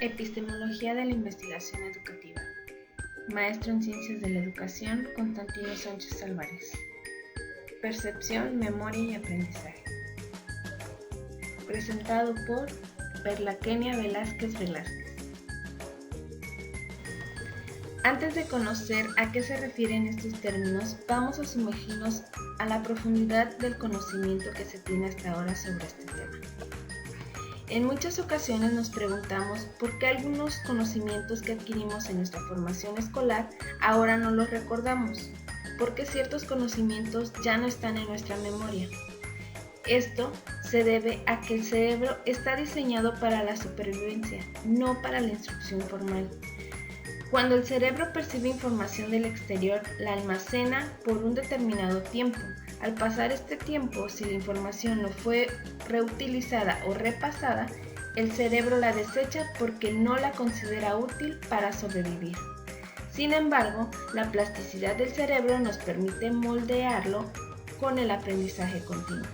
Epistemología de la investigación educativa. Maestro en Ciencias de la Educación, Constantino Sánchez Álvarez. Percepción, memoria y aprendizaje. Presentado por Perla Kenia Velázquez Velázquez. Antes de conocer a qué se refieren estos términos, vamos a sumergirnos a la profundidad del conocimiento que se tiene hasta ahora sobre este tema. En muchas ocasiones nos preguntamos por qué algunos conocimientos que adquirimos en nuestra formación escolar ahora no los recordamos, por qué ciertos conocimientos ya no están en nuestra memoria. Esto se debe a que el cerebro está diseñado para la supervivencia, no para la instrucción formal. Cuando el cerebro percibe información del exterior, la almacena por un determinado tiempo. Al pasar este tiempo, si la información no fue reutilizada o repasada, el cerebro la desecha porque no la considera útil para sobrevivir. Sin embargo, la plasticidad del cerebro nos permite moldearlo con el aprendizaje continuo.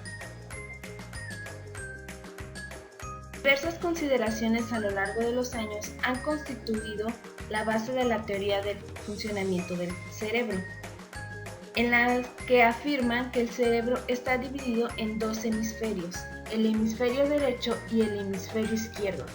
Diversas consideraciones a lo largo de los años han constituido la base de la teoría del funcionamiento del cerebro, en la que afirman que el cerebro está dividido en dos hemisferios, el hemisferio derecho y el hemisferio izquierdo,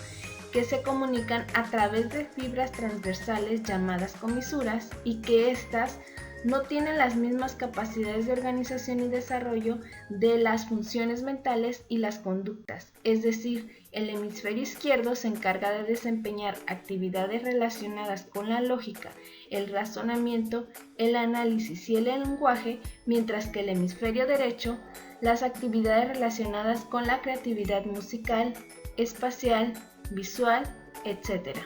que se comunican a través de fibras transversales llamadas comisuras y que éstas no tienen las mismas capacidades de organización y desarrollo de las funciones mentales y las conductas, es decir, el hemisferio izquierdo se encarga de desempeñar actividades relacionadas con la lógica, el razonamiento, el análisis y el lenguaje, mientras que el hemisferio derecho, las actividades relacionadas con la creatividad musical, espacial, visual, etc.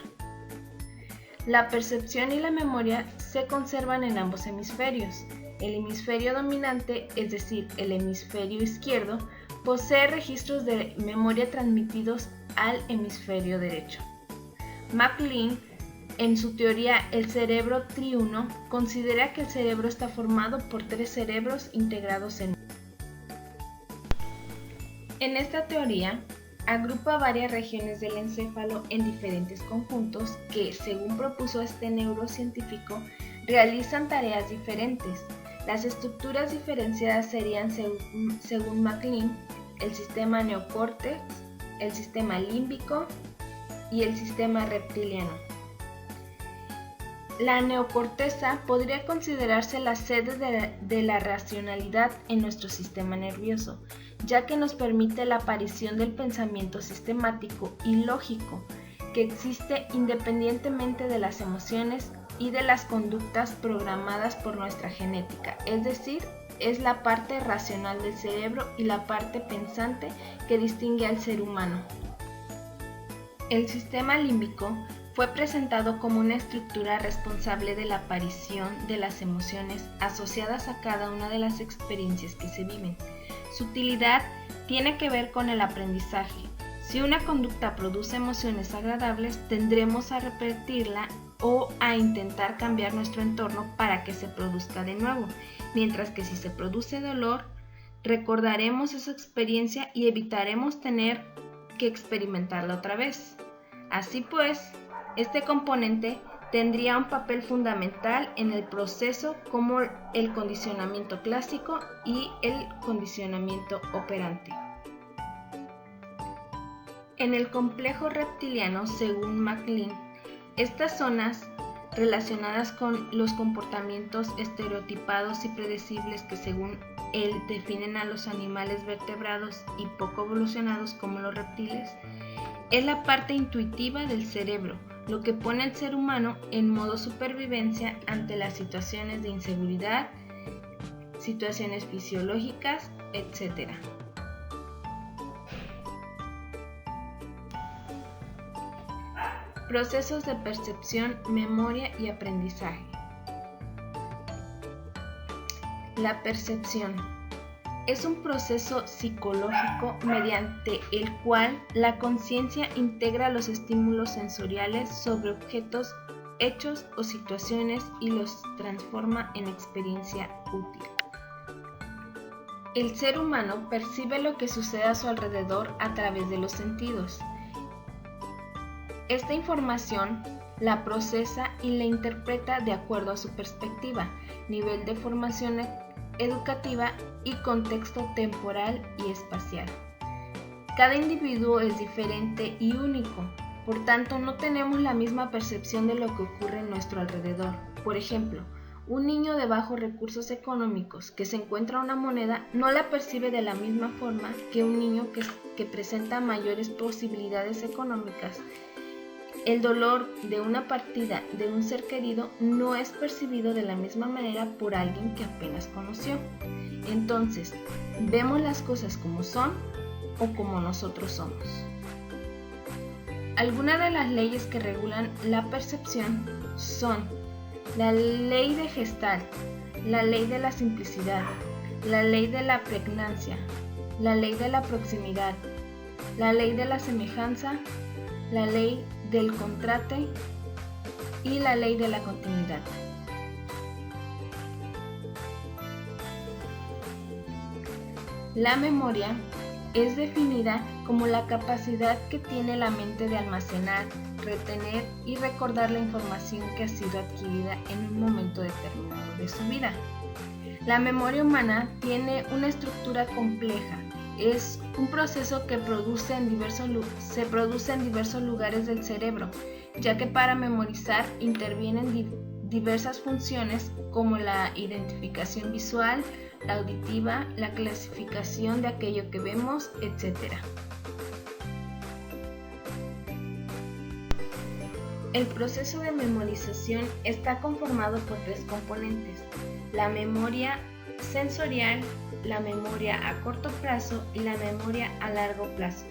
La percepción y la memoria se conservan en ambos hemisferios. El hemisferio dominante, es decir, el hemisferio izquierdo, posee registros de memoria transmitidos al hemisferio derecho. MacLean, en su teoría El cerebro triuno, considera que el cerebro está formado por tres cerebros integrados en uno. En esta teoría, agrupa varias regiones del encéfalo en diferentes conjuntos que, según propuso este neurocientífico, realizan tareas diferentes. Las estructuras diferenciadas serían, según MacLean, el sistema neocórtex, el sistema límbico y el sistema reptiliano. La neocorteza podría considerarse la sede de la racionalidad en nuestro sistema nervioso, ya que nos permite la aparición del pensamiento sistemático y lógico, que existe independientemente de las emociones y de las conductas programadas por nuestra genética, es decir, es la parte racional del cerebro y la parte pensante que distingue al ser humano. El sistema límbico fue presentado como una estructura responsable de la aparición de las emociones asociadas a cada una de las experiencias que se viven. Su utilidad tiene que ver con el aprendizaje. Si una conducta produce emociones agradables, tendremos a repetirla o a intentar cambiar nuestro entorno para que se produzca de nuevo, mientras que si se produce dolor, recordaremos esa experiencia y evitaremos tener que experimentarla otra vez. Así pues, este componente tendría un papel fundamental en el proceso como el condicionamiento clásico y el condicionamiento operante. En el complejo reptiliano, según MacLean, estas zonas relacionadas con los comportamientos estereotipados y predecibles que según él definen a los animales vertebrados y poco evolucionados como los reptiles, es la parte intuitiva del cerebro, lo que pone al ser humano en modo supervivencia ante las situaciones de inseguridad, situaciones fisiológicas, etc. Procesos de percepción, memoria y aprendizaje. La percepción es un proceso psicológico mediante el cual la conciencia integra los estímulos sensoriales sobre objetos, hechos o situaciones y los transforma en experiencia útil. El ser humano percibe lo que sucede a su alrededor a través de los sentidos. Esta información la procesa y la interpreta de acuerdo a su perspectiva, nivel de formación educativa y contexto temporal y espacial. Cada individuo es diferente y único, por tanto no tenemos la misma percepción de lo que ocurre en nuestro alrededor. Por ejemplo, un niño de bajos recursos económicos que se encuentra una moneda no la percibe de la misma forma que un niño que presenta mayores posibilidades económicas. El dolor de una partida de un ser querido no es percibido de la misma manera por alguien que apenas conoció. Entonces, ¿vemos las cosas como son o como nosotros somos? Algunas de las leyes que regulan la percepción son la ley de Gestalt, la ley de la simplicidad, la ley de la pregnancia, la ley de la proximidad, la ley de la semejanza, la ley del contraste y la ley de la continuidad. La memoria es definida como la capacidad que tiene la mente de almacenar, retener y recordar la información que ha sido adquirida en un momento determinado de su vida. La memoria humana tiene una estructura compleja. Es un proceso que se produce en diversos lugares del cerebro, ya que para memorizar intervienen diversas funciones como la identificación visual, la auditiva, la clasificación de aquello que vemos, etc. El proceso de memorización está conformado por tres componentes: la memoria sensorial, la memoria a corto plazo y la memoria a largo plazo.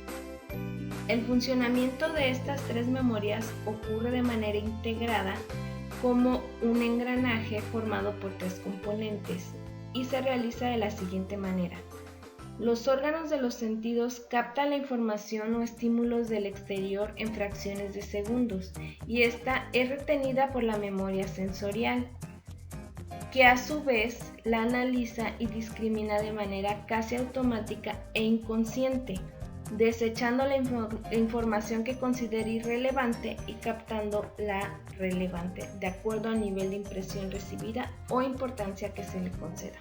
El funcionamiento de estas tres memorias ocurre de manera integrada como un engranaje formado por tres componentes y se realiza de la siguiente manera. Los órganos de los sentidos captan la información o estímulos del exterior en fracciones de segundos y esta es retenida por la memoria sensorial, que a su vez la analiza y discrimina de manera casi automática e inconsciente, desechando la información que considera irrelevante y captando la relevante, de acuerdo al nivel de impresión recibida o importancia que se le conceda.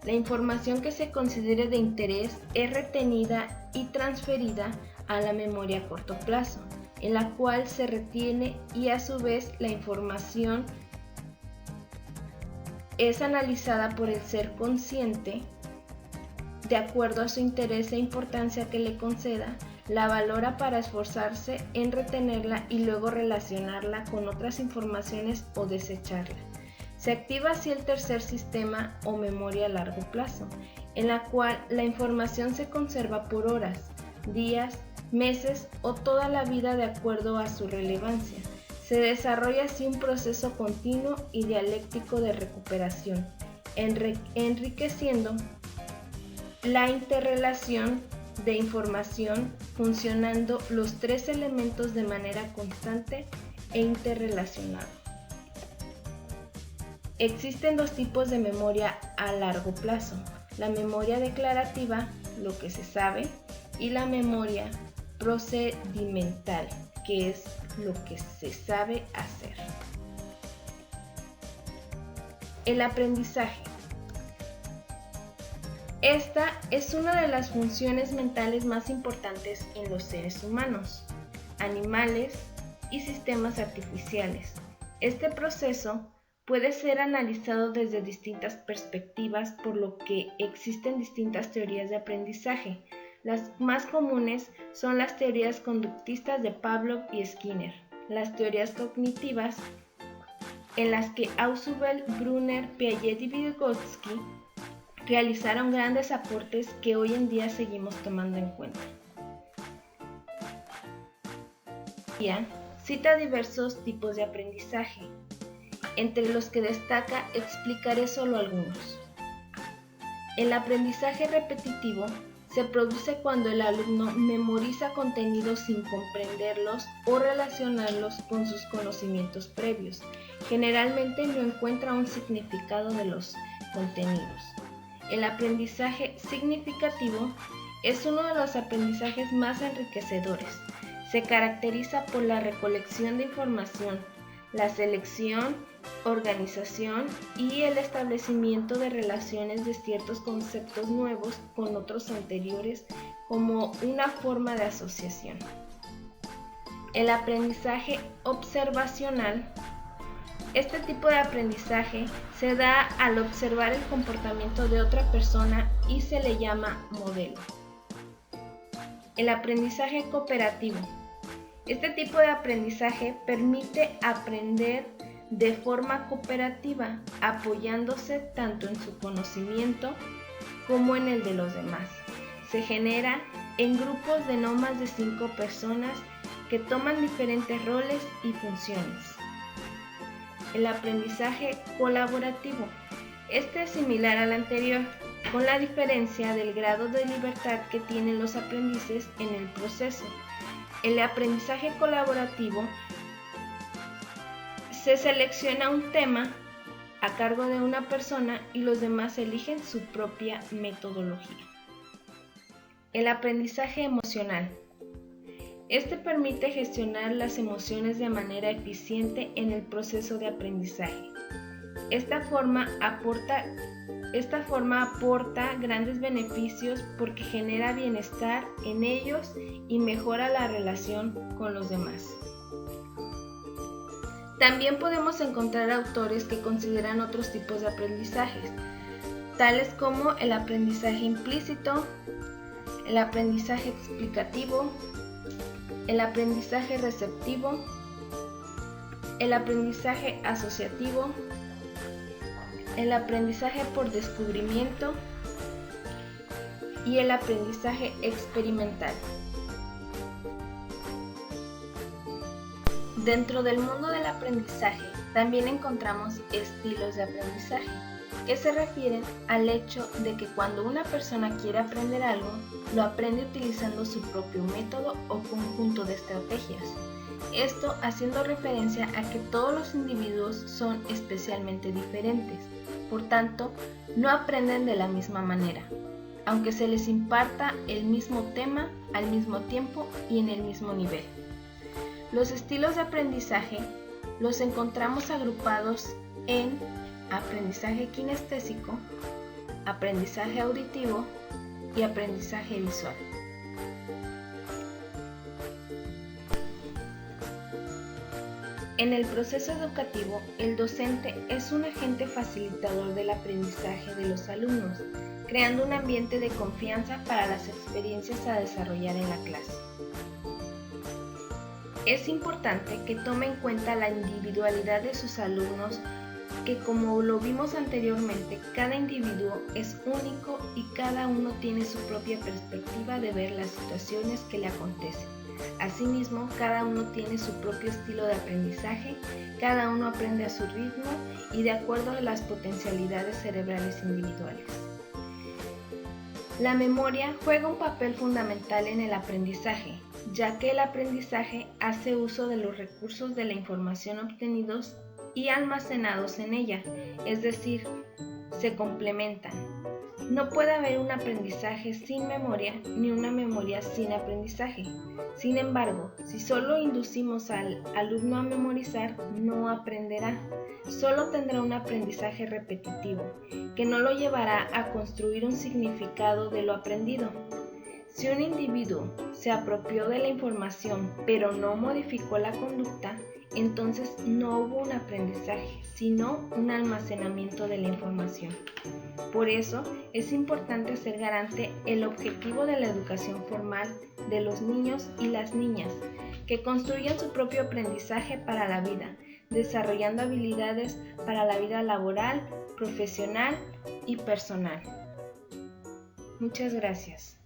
La información que se considere de interés es retenida y transferida a la memoria a corto plazo, en la cual se retiene y a su vez la información es analizada por el ser consciente de acuerdo a su interés e importancia que le conceda, la valora para esforzarse en retenerla y luego relacionarla con otras informaciones o desecharla. Se activa así el tercer sistema o memoria a largo plazo, en la cual la información se conserva por horas, días, meses o toda la vida de acuerdo a su relevancia. Se desarrolla así un proceso continuo y dialéctico de recuperación, enriqueciendo la interrelación de información, funcionando los tres elementos de manera constante e interrelacionada. Existen dos tipos de memoria a largo plazo: la memoria declarativa, lo que se sabe, y la memoria procedimental, que es lo que se sabe hacer. El aprendizaje. Esta es una de las funciones mentales más importantes en los seres humanos, animales y sistemas artificiales. Este proceso puede ser analizado desde distintas perspectivas, por lo que existen distintas teorías de aprendizaje. Las más comunes son las teorías conductistas de Pavlov y Skinner, las teorías cognitivas, en las que Ausubel, Brunner, Piaget y Vygotsky realizaron grandes aportes que hoy en día seguimos tomando en cuenta. Cita diversos tipos de aprendizaje, entre los que destaca explicaré solo algunos. El aprendizaje repetitivo se produce cuando el alumno memoriza contenidos sin comprenderlos o relacionarlos con sus conocimientos previos. Generalmente no encuentra un significado de los contenidos. El aprendizaje significativo es uno de los aprendizajes más enriquecedores. Se caracteriza por la recolección de información, la selección, organización y el establecimiento de relaciones de ciertos conceptos nuevos con otros anteriores como una forma de asociación. El aprendizaje observacional. Este tipo de aprendizaje se da al observar el comportamiento de otra persona y se le llama modelo. El aprendizaje cooperativo. Este tipo de aprendizaje permite aprender de forma cooperativa, apoyándose tanto en su conocimiento como en el de los demás. Se genera en grupos de no más de 5 personas que toman diferentes roles y funciones. El aprendizaje colaborativo. Este es similar al anterior, con la diferencia del grado de libertad que tienen los aprendices en el proceso. El aprendizaje colaborativo se selecciona un tema a cargo de una persona y los demás eligen su propia metodología. El aprendizaje emocional. Este permite gestionar las emociones de manera eficiente en el proceso de aprendizaje. Esta forma aporta grandes beneficios porque genera bienestar en ellos y mejora la relación con los demás. También podemos encontrar autores que consideran otros tipos de aprendizajes, tales como el aprendizaje implícito, el aprendizaje explicativo, el aprendizaje receptivo, el aprendizaje asociativo, el aprendizaje por descubrimiento y el aprendizaje experimental. Dentro del mundo del aprendizaje también encontramos estilos de aprendizaje, que se refieren al hecho de que cuando una persona quiere aprender algo, lo aprende utilizando su propio método o conjunto de estrategias. Esto haciendo referencia a que todos los individuos son especialmente diferentes, por tanto, no aprenden de la misma manera, aunque se les imparta el mismo tema al mismo tiempo y en el mismo nivel. Los estilos de aprendizaje los encontramos agrupados en aprendizaje kinestésico, aprendizaje auditivo y aprendizaje visual. En el proceso educativo, el docente es un agente facilitador del aprendizaje de los alumnos, creando un ambiente de confianza para las experiencias a desarrollar en la clase. Es importante que tome en cuenta la individualidad de sus alumnos, que como lo vimos anteriormente, cada individuo es único y cada uno tiene su propia perspectiva de ver las situaciones que le acontecen. Asimismo, cada uno tiene su propio estilo de aprendizaje, cada uno aprende a su ritmo y de acuerdo a las potencialidades cerebrales individuales. La memoria juega un papel fundamental en el aprendizaje, ya que el aprendizaje hace uso de los recursos de la información obtenidos y almacenados en ella, es decir, se complementan. No puede haber un aprendizaje sin memoria ni una memoria sin aprendizaje. Sin embargo, si solo inducimos al alumno a memorizar, no aprenderá. Solo tendrá un aprendizaje repetitivo, que no lo llevará a construir un significado de lo aprendido. Si un individuo se apropió de la información pero no modificó la conducta, entonces no hubo un aprendizaje, sino un almacenamiento de la información. Por eso es importante ser garante el objetivo de la educación formal de los niños y las niñas, que construyan su propio aprendizaje para la vida, desarrollando habilidades para la vida laboral, profesional y personal. Muchas gracias.